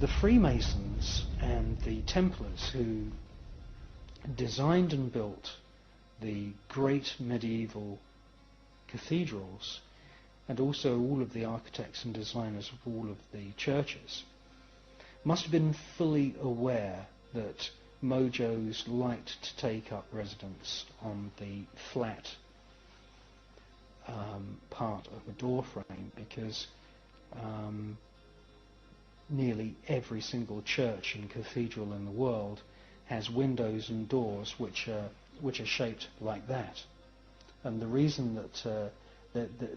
the Freemasons and the Templars, who designed and built the great medieval cathedrals, and also all of the architects and designers of all of the churches, must have been fully aware that Mojos liked to take up residence on the flat part of a door frame, because nearly every single church and cathedral in the world has windows and doors which are shaped like that. And the reason that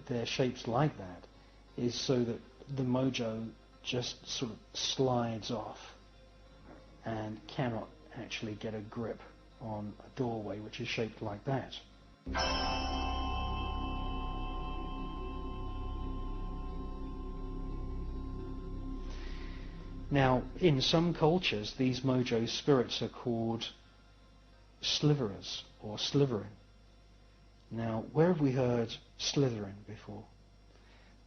they're shaped like that is so that the mojo just sort of slides off and cannot actually get a grip on a doorway which is shaped like that. Now, in some cultures, these mojo spirits are called sliverers or slivering. Now, where have we heard slithering before?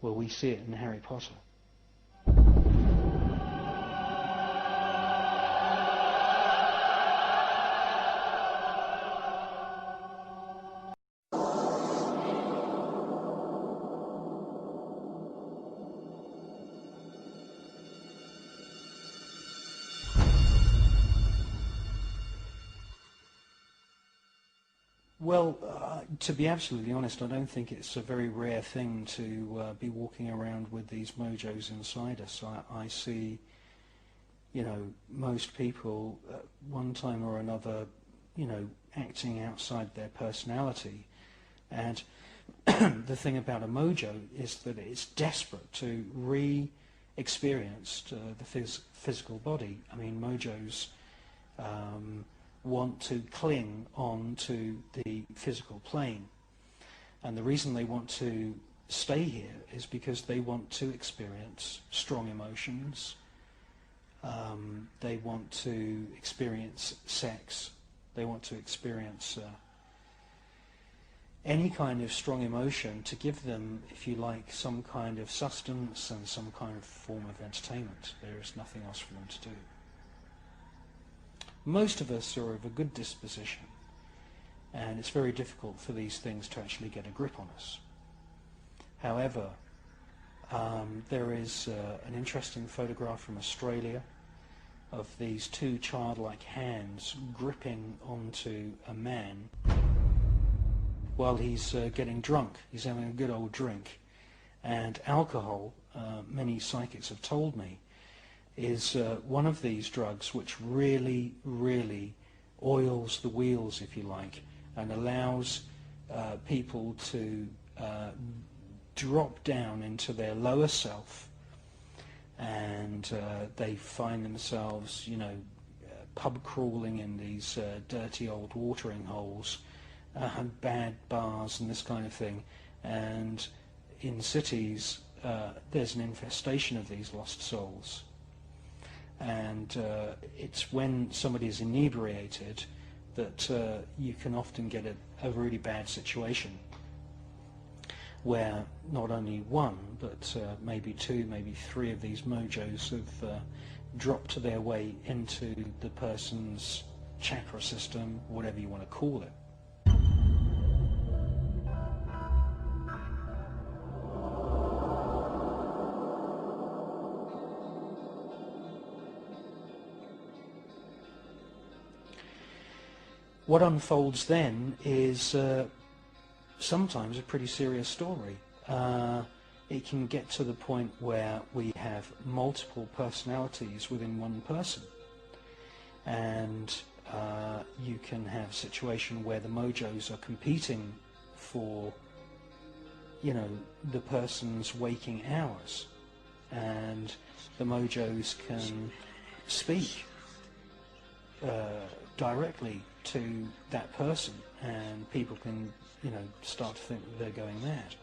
Well, we see it in Harry Potter. Well, to be absolutely honest, I don't think it's a very rare thing to be walking around with these mojos inside us. I see, most people at one time or another, acting outside their personality. And the thing about a mojo is that it's desperate to re-experience the physical body. I mean, mojos want to cling on to the physical plane, and the reason they want to stay here is because they want to experience strong emotions, they want to experience sex, they want to experience any kind of strong emotion to give them, if you like, some kind of sustenance and some kind of form of entertainment. There is nothing else for them to do. Most of us are of a good disposition, and it's very difficult for these things to actually get a grip on us. However, there is an interesting photograph from Australia of these two childlike hands gripping onto a man while he's getting drunk. He's having a good old drink. And alcohol, many psychics have told me, is one of these drugs which really, really oils the wheels, if you like, and allows people to drop down into their lower self, and they find themselves, pub crawling in these dirty old watering holes, bad bars and this kind of thing. And in cities, there's an infestation of these lost souls. And it's when somebody is inebriated that you can often get a really bad situation where not only one, but maybe two, maybe three of these mojos have dropped to their way into the person's chakra system, whatever you want to call it. What unfolds then is sometimes a pretty serious story. It can get to the point where we have multiple personalities within one person, and you can have a situation where the mojos are competing for, the person's waking hours, and the mojos can speak directly to that person, and people can, start to think that they're going mad.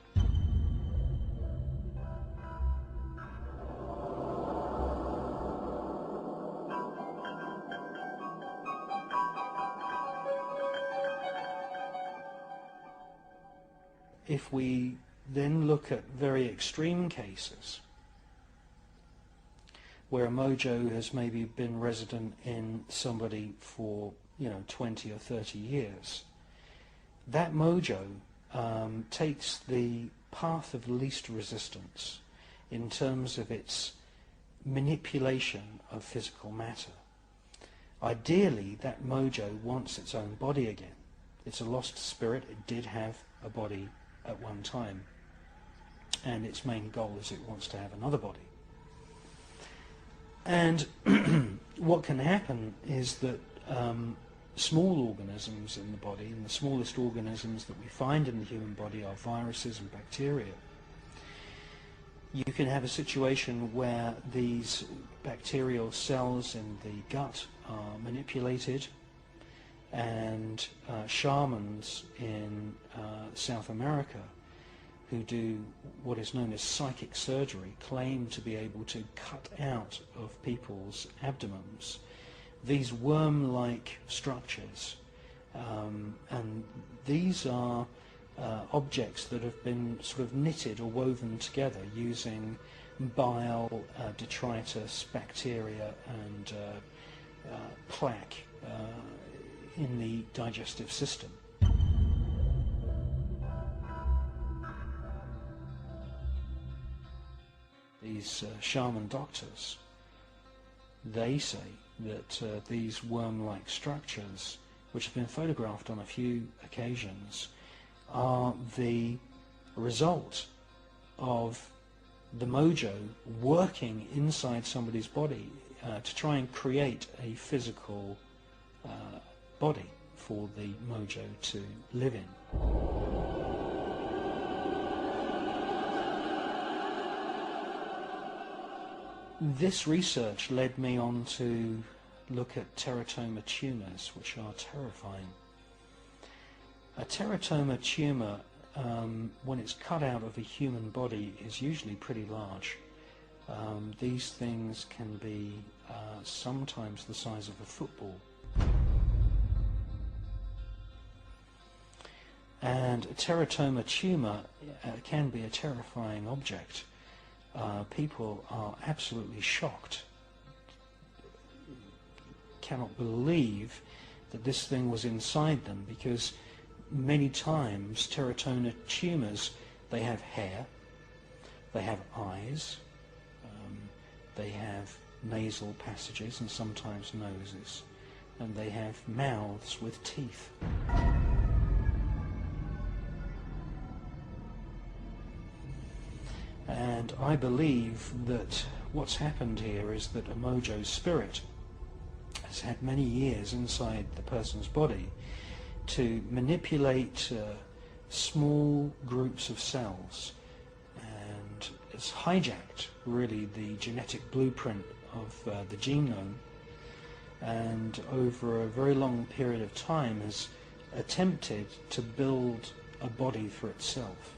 If we then look at very extreme cases where a mojo has maybe been resident in somebody for 20 or 30 years. That mojo takes the path of least resistance in terms of its manipulation of physical matter. Ideally, that mojo wants its own body again. It's a lost spirit. It did have a body at one time, and its main goal is it wants to have another body. And what can happen is that small organisms in the body, and the smallest organisms that we find in the human body are viruses and bacteria. You can have a situation where these bacterial cells in the gut are manipulated, and shamans in South America who do what is known as psychic surgery claim to be able to cut out of people's abdomens these worm-like structures, and these are objects that have been sort of knitted or woven together using bile, detritus, bacteria and plaque in the digestive system. These shaman doctors, they say that these worm-like structures, which have been photographed on a few occasions, are the result of the mojo working inside somebody's body to try and create a physical body for the mojo to live in. This research led me on to look at teratoma tumours, which are terrifying. A teratoma tumour, when it's cut out of a human body, is usually pretty large. These things can be sometimes the size of a football. And a teratoma tumour can be a terrifying object. People are absolutely shocked, cannot believe that this thing was inside them, because many times teratoma tumours, they have hair, they have eyes, they have nasal passages and sometimes noses, and they have mouths with teeth. And I believe that what's happened here is that a mojo spirit has had many years inside the person's body to manipulate small groups of cells, and it's hijacked really the genetic blueprint of the genome, and over a very long period of time has attempted to build a body for itself.